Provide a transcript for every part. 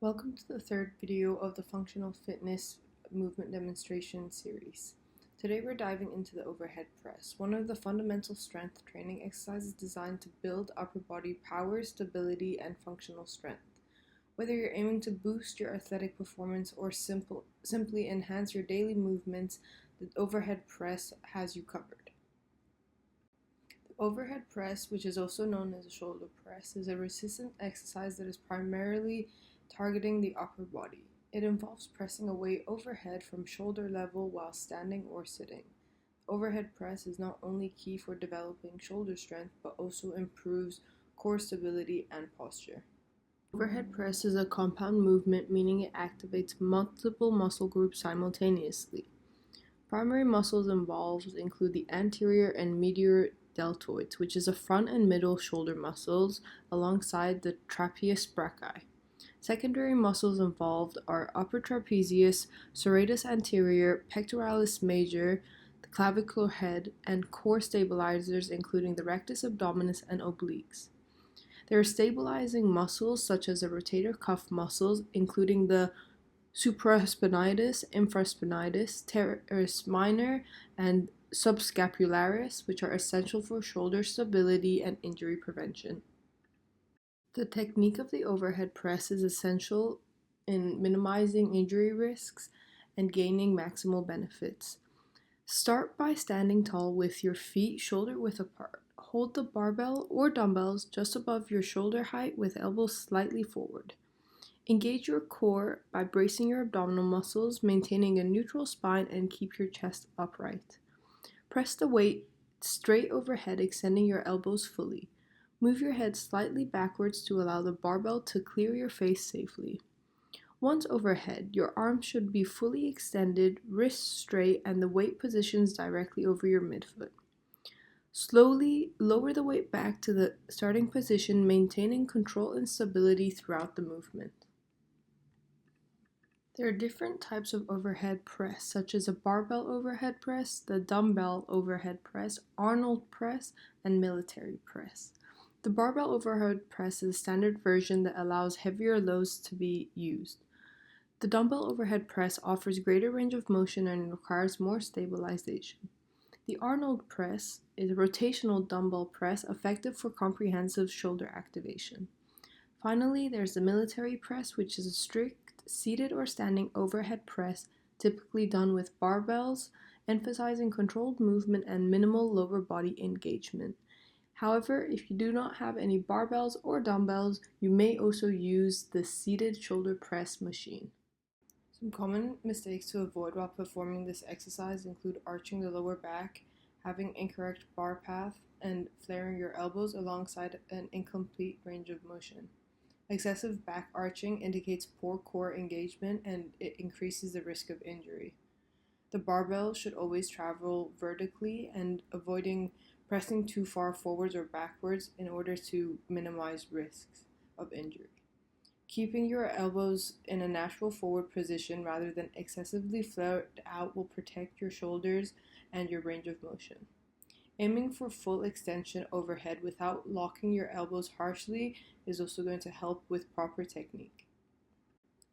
Welcome to the third video of the Functional Fitness Movement Demonstration series. Today we're diving into the overhead press, one of the fundamental strength training exercises designed to build upper body power, stability, and functional strength. Whether you're aiming to boost your athletic performance or simply enhance your daily movements, the overhead press has you covered. The overhead press, which is also known as a shoulder press, is a resistant exercise that is primarily targeting the upper body. It involves pressing a weight overhead from shoulder level while standing or sitting. Overhead press is not only key for developing shoulder strength, but also improves core stability and posture. Overhead press is a compound movement, meaning it activates multiple muscle groups simultaneously. Primary muscles involved include the anterior and medial deltoids, which is the front and middle shoulder muscles, alongside the trapezius brachii. Secondary muscles involved are upper trapezius, serratus anterior, pectoralis major, the clavicular head, and core stabilizers including the rectus abdominis and obliques. There are stabilizing muscles such as the rotator cuff muscles, including the supraspinatus, infraspinatus, teres minor, and subscapularis, which are essential for shoulder stability and injury prevention. The technique of the overhead press is essential in minimizing injury risks and gaining maximal benefits. Start by standing tall with your feet shoulder width apart. Hold the barbell or dumbbells just above your shoulder height with elbows slightly forward. Engage your core by bracing your abdominal muscles, maintaining a neutral spine, and keep your chest upright. Press the weight straight overhead, extending your elbows fully. Move your head slightly backwards to allow the barbell to clear your face safely. Once overhead, your arms should be fully extended, wrists straight, and the weight positions directly over your midfoot. Slowly lower the weight back to the starting position, maintaining control and stability throughout the movement. There are different types of overhead press, such as a barbell overhead press, the dumbbell overhead press, Arnold press, and military press. The barbell overhead press is a standard version that allows heavier loads to be used. The dumbbell overhead press offers greater range of motion and requires more stabilization. The Arnold press is a rotational dumbbell press effective for comprehensive shoulder activation. Finally, there's the military press, which is a strict seated or standing overhead press typically done with barbells, emphasizing controlled movement and minimal lower body engagement. However, if you do not have any barbells or dumbbells, you may also use the seated shoulder press machine. Some common mistakes to avoid while performing this exercise include arching the lower back, having incorrect bar path, and flaring your elbows alongside an incomplete range of motion. Excessive back arching indicates poor core engagement and it increases the risk of injury. The barbell should always travel vertically and avoiding pressing too far forwards or backwards in order to minimize risks of injury. Keeping your elbows in a natural forward position rather than excessively flared out will protect your shoulders and your range of motion. Aiming for full extension overhead without locking your elbows harshly is also going to help with proper technique.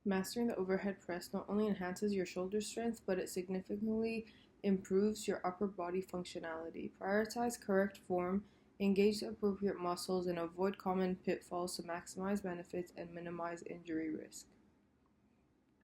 Mastering the overhead press not only enhances your shoulder strength, but it significantly improves your upper body functionality. Prioritize correct form, engage the appropriate muscles, and avoid common pitfalls to maximize benefits and minimize injury risk.